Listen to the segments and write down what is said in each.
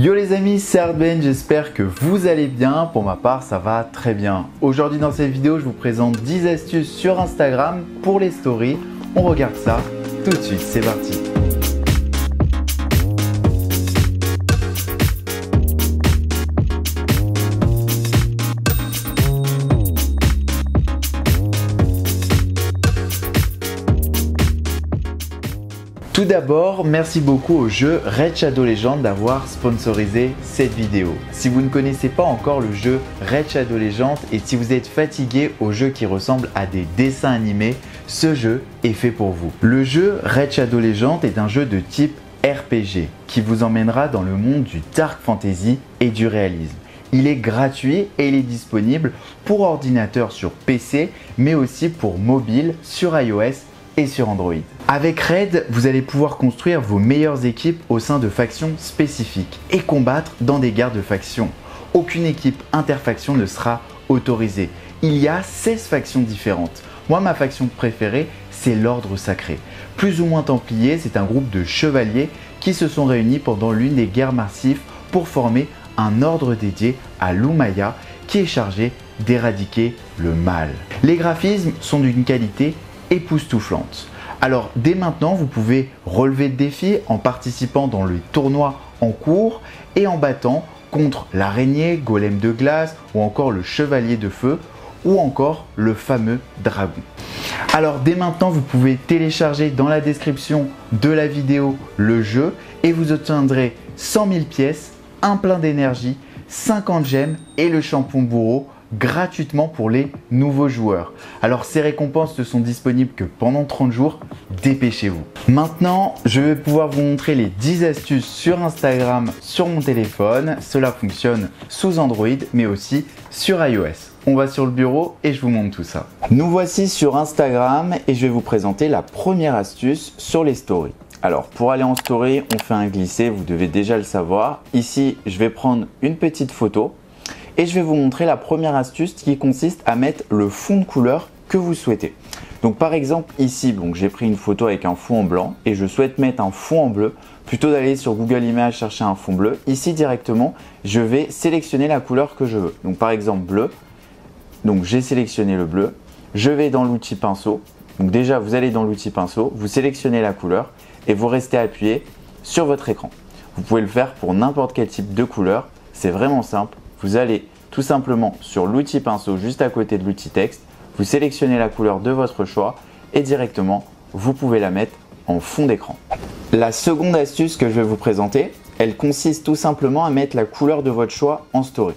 Yo les amis, c'est Hardben, j'espère que vous allez bien. Pour ma part, ça va très bien. Aujourd'hui dans cette vidéo, je vous présente 10 astuces sur Instagram pour les stories. On regarde ça tout de suite, c'est parti. Tout d'abord, merci beaucoup au jeu Raid Shadow Legends d'avoir sponsorisé cette vidéo. Si vous ne connaissez pas encore le jeu Raid Shadow Legends et si vous êtes fatigué au jeu qui ressemble à des dessins animés, ce jeu est fait pour vous. Le jeu Raid Shadow Legends est un jeu de type RPG qui vous emmènera dans le monde du dark fantasy et du réalisme. Il est gratuit et il est disponible pour ordinateur sur PC mais aussi pour mobile sur iOS et sur Android. Avec Raid, vous allez pouvoir construire vos meilleures équipes au sein de factions spécifiques et combattre dans des guerres de factions. Aucune équipe interfaction ne sera autorisée. Il y a 16 factions différentes. Moi, ma faction préférée, c'est l'Ordre Sacré. Plus ou moins templier, c'est un groupe de chevaliers qui se sont réunis pendant l'une des guerres massives pour former un ordre dédié à l'Umayya qui est chargé d'éradiquer le mal. Les graphismes sont d'une qualité époustouflante. Alors dès maintenant, vous pouvez relever le défi en participant dans le tournoi en cours et en battant contre l'araignée, golem de glace ou encore le chevalier de feu ou encore le fameux dragon. Alors dès maintenant, vous pouvez télécharger dans la description de la vidéo le jeu et vous obtiendrez 100 000 pièces, un plein d'énergie, 50 gemmes et le shampoing bourreau gratuitement pour les nouveaux joueurs. Alors ces récompenses ne sont disponibles que pendant 30 jours, dépêchez-vous. Maintenant, je vais pouvoir vous montrer les 10 astuces sur Instagram sur mon téléphone. Cela fonctionne sous Android mais aussi sur iOS. On va sur le bureau et je vous montre tout ça. Nous voici sur Instagram et je vais vous présenter la première astuce sur les stories. Alors pour aller en story, on fait un glissé, vous devez déjà le savoir. Ici, je vais prendre une petite photo. Et je vais vous montrer la première astuce qui consiste à mettre le fond de couleur que vous souhaitez. Donc par exemple ici, j'ai pris une photo avec un fond en blanc et je souhaite mettre un fond en bleu. Plutôt d'aller sur Google Images chercher un fond bleu, ici directement, je vais sélectionner la couleur que je veux. Donc par exemple bleu, donc j'ai sélectionné le bleu. Je vais dans l'outil pinceau. Donc déjà vous allez dans l'outil pinceau, vous sélectionnez la couleur et vous restez appuyé sur votre écran. Vous pouvez le faire pour n'importe quel type de couleur, c'est vraiment simple. Vous allez tout simplement sur l'outil pinceau juste à côté de l'outil texte, vous sélectionnez la couleur de votre choix et directement vous pouvez la mettre en fond d'écran. La seconde astuce que je vais vous présenter, elle consiste tout simplement à mettre la couleur de votre choix en story.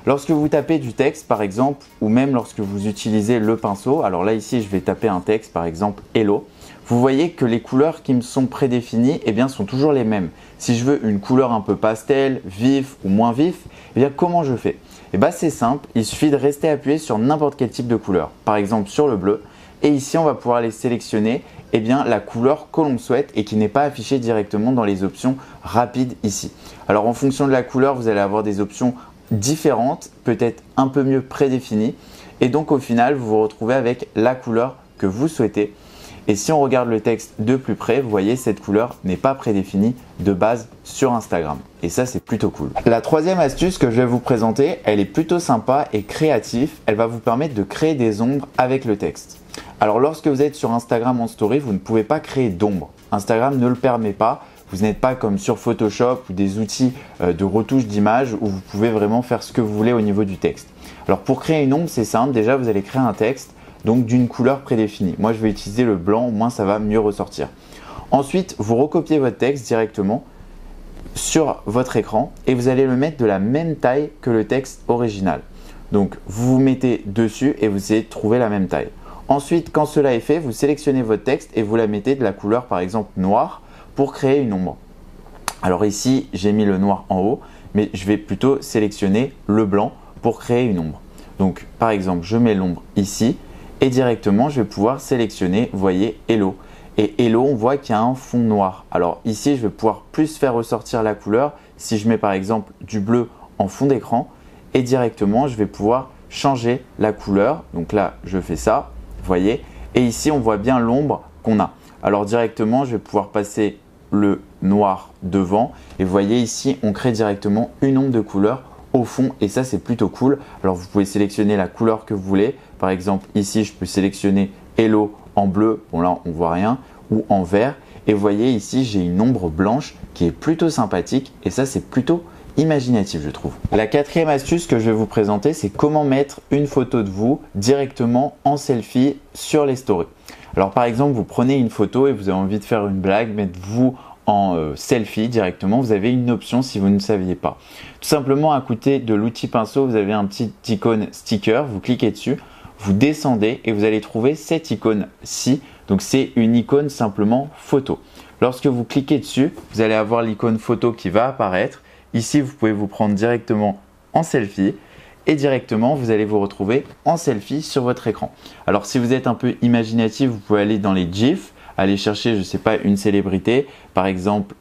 Lorsque vous tapez du texte par exemple ou même lorsque vous utilisez le pinceau, alors là ici je vais taper un texte par exemple hello, vous voyez que les couleurs qui me sont prédéfinies sont toujours les mêmes. Si je veux une couleur un peu pastel, vif ou moins vif, comment je fais? C'est simple, il suffit de rester appuyé sur n'importe quel type de couleur. Par exemple sur le bleu et ici on va pouvoir aller sélectionner la couleur que l'on souhaite et qui n'est pas affichée directement dans les options rapides ici. Alors en fonction de la couleur, vous allez avoir des options différentes, peut-être un peu mieux prédéfinies et donc au final vous vous retrouvez avec la couleur que vous souhaitez. Et si on regarde le texte de plus près, vous voyez cette couleur n'est pas prédéfinie de base sur Instagram. Et ça, c'est plutôt cool. La troisième astuce que je vais vous présenter, elle est plutôt sympa et créative. Elle va vous permettre de créer des ombres avec le texte. Alors lorsque vous êtes sur Instagram en story, vous ne pouvez pas créer d'ombre. Instagram ne le permet pas. Vous n'êtes pas comme sur Photoshop ou des outils de retouche d'image où vous pouvez vraiment faire ce que vous voulez au niveau du texte. Alors pour créer une ombre, c'est simple. Déjà, vous allez créer un texte. Donc d'une couleur prédéfinie. Moi, je vais utiliser le blanc, au moins ça va mieux ressortir. Ensuite, vous recopiez votre texte directement sur votre écran et vous allez le mettre de la même taille que le texte original. Donc, vous vous mettez dessus et vous essayez de trouver la même taille. Ensuite, quand cela est fait, vous sélectionnez votre texte et vous la mettez de la couleur, par exemple, noire pour créer une ombre. Alors ici, j'ai mis le noir en haut, mais je vais plutôt sélectionner le blanc pour créer une ombre. Donc, par exemple, je mets l'ombre ici. Et directement, je vais pouvoir sélectionner, vous voyez, Hello. Et Hello, on voit qu'il y a un fond noir. Alors ici, je vais pouvoir plus faire ressortir la couleur si je mets par exemple du bleu en fond d'écran. Et directement, je vais pouvoir changer la couleur. Donc là, je fais ça, vous voyez. Et ici, on voit bien l'ombre qu'on a. Alors directement, je vais pouvoir passer le noir devant. Et vous voyez ici, on crée directement une ombre de couleur au fond et ça c'est plutôt cool. Alors vous pouvez sélectionner la couleur que vous voulez. Par exemple ici, je peux sélectionner Hello en bleu. Bon là, on voit rien. Ou en vert. Et vous voyez ici, j'ai une ombre blanche qui est plutôt sympathique et ça c'est plutôt imaginatif je trouve. La quatrième astuce que je vais vous présenter, c'est comment mettre une photo de vous directement en selfie sur les stories. Alors par exemple, vous prenez une photo et vous avez envie de faire une blague, mettre vous en selfie directement, vous avez une option si vous ne saviez pas. Tout simplement à côté de l'outil pinceau, vous avez un petit icône sticker, vous cliquez dessus, vous descendez et vous allez trouver cette icône-ci. Donc c'est une icône simplement photo. Lorsque vous cliquez dessus, vous allez avoir l'icône photo qui va apparaître. Ici, vous pouvez vous prendre directement en selfie et directement, vous allez vous retrouver en selfie sur votre écran. Alors, si vous êtes un peu imaginatif, vous pouvez aller dans les GIFs, aller chercher, je ne sais pas, une célébrité, par exemple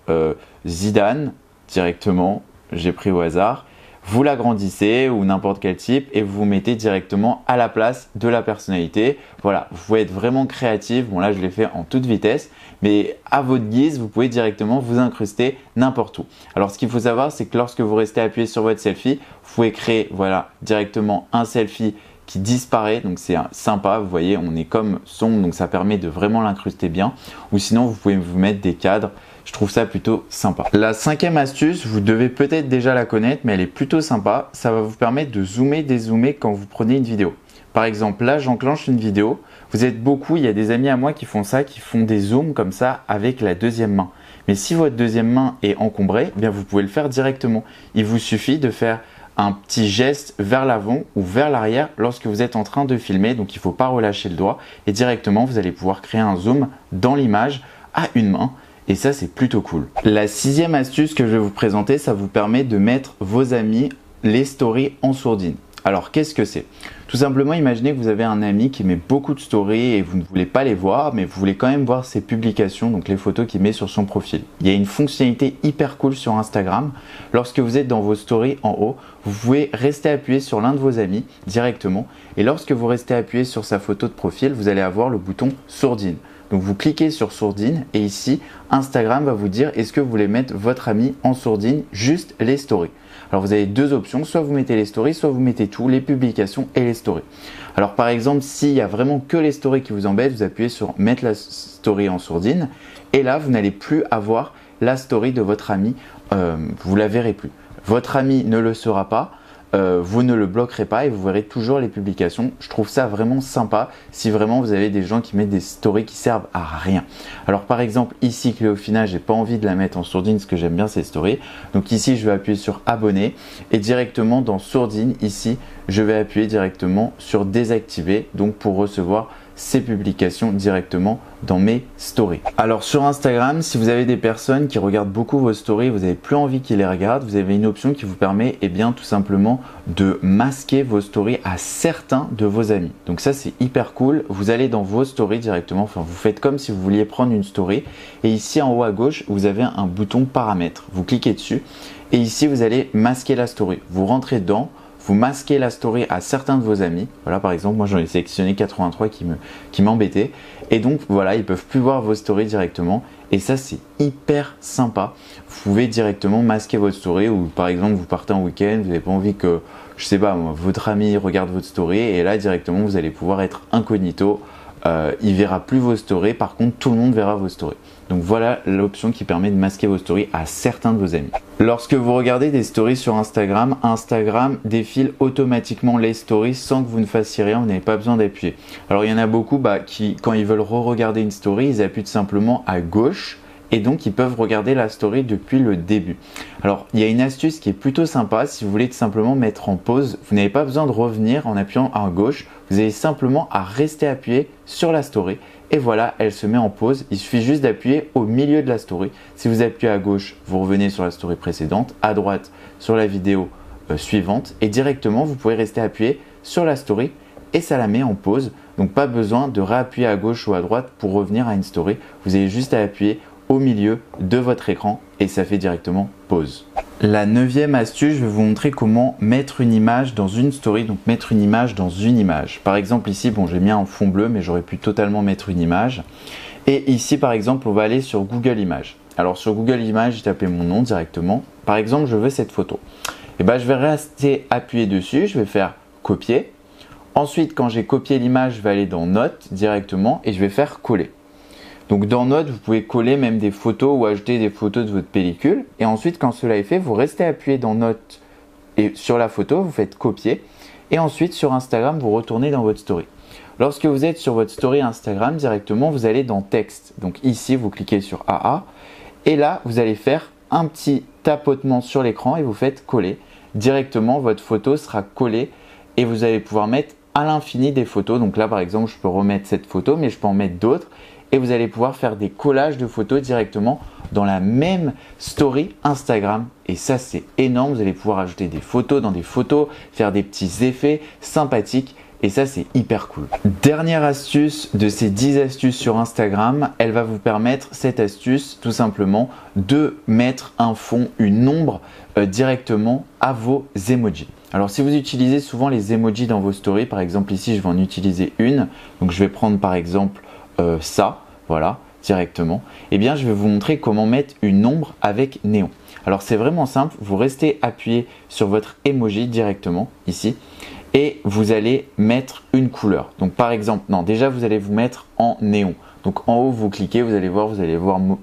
Zidane directement, j'ai pris au hasard. Vous l'agrandissez ou n'importe quel type et vous vous mettez directement à la place de la personnalité. Voilà, vous pouvez être vraiment créatif. Bon là, je l'ai fait en toute vitesse, mais à votre guise, vous pouvez directement vous incruster n'importe où. Alors, ce qu'il faut savoir, c'est que lorsque vous restez appuyé sur votre selfie, vous pouvez créer voilà, directement un selfie qui disparaît. Donc, c'est sympa. Vous voyez, on est comme sombre, donc ça permet de vraiment l'incruster bien. Ou sinon, vous pouvez vous mettre des cadres. Je trouve ça plutôt sympa. La cinquième astuce, vous devez peut-être déjà la connaître, mais elle est plutôt sympa. Ça va vous permettre de zoomer, dézoomer quand vous prenez une vidéo. Par exemple, là, j'enclenche une vidéo. Vous êtes beaucoup, il y a des amis à moi qui font ça, qui font des zooms comme ça avec la deuxième main. Mais si votre deuxième main est encombrée, eh bien vous pouvez le faire directement. Il vous suffit de faire un petit geste vers l'avant ou vers l'arrière lorsque vous êtes en train de filmer. Donc, il ne faut pas relâcher le doigt. Et directement, vous allez pouvoir créer un zoom dans l'image à une main. Et ça, c'est plutôt cool. La sixième astuce que je vais vous présenter, ça vous permet de mettre vos amis les stories en sourdine. Alors, qu'est-ce que c'est? Tout simplement, imaginez que vous avez un ami qui met beaucoup de stories et vous ne voulez pas les voir, mais vous voulez quand même voir ses publications, donc les photos qu'il met sur son profil. Il y a une fonctionnalité hyper cool sur Instagram. Lorsque vous êtes dans vos stories en haut, vous pouvez rester appuyé sur l'un de vos amis directement. Et lorsque vous restez appuyé sur sa photo de profil, vous allez avoir le bouton sourdine. Donc vous cliquez sur sourdine et ici Instagram va vous dire est-ce que vous voulez mettre votre ami en sourdine, juste les stories. Alors vous avez deux options, soit vous mettez les stories, soit vous mettez tout, les publications et les stories. Alors par exemple, s'il y a vraiment que les stories qui vous embêtent, vous appuyez sur mettre la story en sourdine et là vous n'allez plus avoir la story de votre ami, vous la verrez plus. Votre ami ne le saura pas. Vous ne le bloquerez pas et vous verrez toujours les publications. Je trouve ça vraiment sympa si vraiment vous avez des gens qui mettent des stories qui servent à rien. Alors par exemple ici Cléofina, j'ai pas envie de la mettre en sourdine parce que j'aime bien ces stories. Donc ici je vais appuyer sur abonner et directement dans sourdine ici je vais appuyer directement sur désactiver donc pour recevoir ces publications directement dans mes stories. Alors sur Instagram, si vous avez des personnes qui regardent beaucoup vos stories, vous n'avez plus envie qu'ils les regardent, vous avez une option qui vous permet bien tout simplement de masquer vos stories à certains de vos amis. Donc ça c'est hyper cool, vous allez dans vos stories directement, enfin vous faites comme si vous vouliez prendre une story et ici en haut à gauche vous avez un bouton paramètres, vous cliquez dessus et ici vous allez masquer la story, vous rentrez dedans. Vous masquez la story à certains de vos amis. Voilà, par exemple, moi j'en ai sélectionné 83 qui m'embêtaient. Et donc voilà, ils ne peuvent plus voir vos stories directement. Et ça, c'est hyper sympa. Vous pouvez directement masquer votre story ou par exemple, vous partez en week-end, vous n'avez pas envie que, je sais pas, votre ami regarde votre story. Et là, directement, vous allez pouvoir être incognito. Il verra plus vos stories. Par contre, tout le monde verra vos stories. Donc voilà l'option qui permet de masquer vos stories à certains de vos amis. Lorsque vous regardez des stories sur Instagram, Instagram défile automatiquement les stories sans que vous ne fassiez rien, vous n'avez pas besoin d'appuyer. Alors il y en a beaucoup qui, quand ils veulent re-regarder une story, ils appuient tout simplement à gauche et donc ils peuvent regarder la story depuis le début. Alors il y a une astuce qui est plutôt sympa si vous voulez tout simplement mettre en pause. Vous n'avez pas besoin de revenir en appuyant à gauche, vous avez simplement à rester appuyé sur la story. Et voilà, elle se met en pause. Il suffit juste d'appuyer au milieu de la story. Si vous appuyez à gauche, vous revenez sur la story précédente, à droite sur la vidéo suivante et directement vous pouvez rester appuyé sur la story et ça la met en pause. Donc pas besoin de réappuyer à gauche ou à droite pour revenir à une story. Vous avez juste à appuyer au milieu de votre écran et ça fait directement pause. La neuvième astuce, je vais vous montrer comment mettre une image dans une story, donc mettre une image dans une image. Par exemple ici, bon j'ai mis un fond bleu mais j'aurais pu totalement mettre une image. Et ici par exemple, on va aller sur Google Images. Alors sur Google Images, j'ai tapé mon nom directement. Par exemple, je veux cette photo. Et ben, je vais rester appuyé dessus, je vais faire copier. Ensuite, quand j'ai copié l'image, je vais aller dans Notes directement et je vais faire coller. Donc dans Notes, vous pouvez coller même des photos ou ajouter des photos de votre pellicule. Et ensuite, quand cela est fait, vous restez appuyé dans Notes et sur la photo, vous faites copier. Et ensuite, sur Instagram, vous retournez dans votre story. Lorsque vous êtes sur votre story Instagram directement, vous allez dans Texte. Donc ici, vous cliquez sur AA. Et là, vous allez faire un petit tapotement sur l'écran et vous faites coller. Directement, votre photo sera collée et vous allez pouvoir mettre à l'infini des photos. Donc là, par exemple, je peux remettre cette photo, mais je peux en mettre d'autres. Et vous allez pouvoir faire des collages de photos directement dans la même story Instagram. Et ça, c'est énorme. Vous allez pouvoir ajouter des photos dans des photos, faire des petits effets sympathiques. Et ça, c'est hyper cool. Dernière astuce de ces 10 astuces sur Instagram, elle va vous permettre, cette astuce, tout simplement, de mettre un fond, une ombre directement à vos emojis. Alors, si vous utilisez souvent les emojis dans vos stories, par exemple ici, je vais en utiliser une. Donc, je vais prendre par exemple ça, voilà, directement. Eh bien, je vais vous montrer comment mettre une ombre avec néon. Alors, c'est vraiment simple. Vous restez appuyé sur votre emoji directement ici. Et vous allez mettre une couleur. Donc par exemple, non, déjà vous allez vous mettre en néon. Donc en haut, vous cliquez, vous allez voir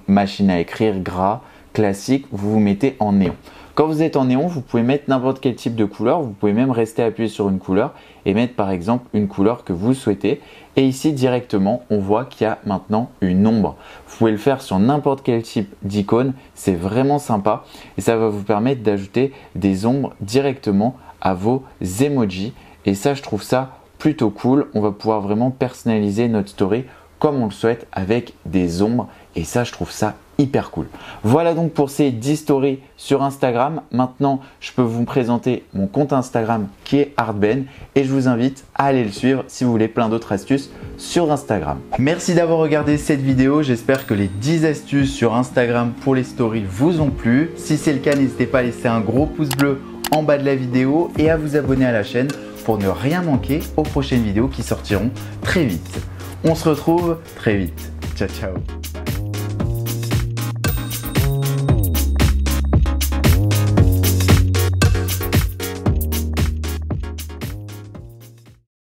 machine à écrire, gras, classique, vous vous mettez en néon. Quand vous êtes en néon, vous pouvez mettre n'importe quel type de couleur. Vous pouvez même rester appuyé sur une couleur et mettre par exemple une couleur que vous souhaitez. Et ici directement, on voit qu'il y a maintenant une ombre. Vous pouvez le faire sur n'importe quel type d'icône. C'est vraiment sympa et ça va vous permettre d'ajouter des ombres directement à vos emojis et ça, je trouve ça plutôt cool. On va pouvoir vraiment personnaliser notre story comme on le souhaite avec des ombres et ça, je trouve ça hyper cool. Voilà donc pour ces 10 stories sur Instagram. Maintenant, je peux vous présenter mon compte Instagram qui est Artben et je vous invite à aller le suivre si vous voulez plein d'autres astuces sur Instagram. Merci d'avoir regardé cette vidéo. J'espère que les 10 astuces sur Instagram pour les stories vous ont plu. Si c'est le cas, n'hésitez pas à laisser un gros pouce bleu en bas de la vidéo et à vous abonner à la chaîne pour ne rien manquer aux prochaines vidéos qui sortiront très vite. On se retrouve très vite. Ciao, ciao.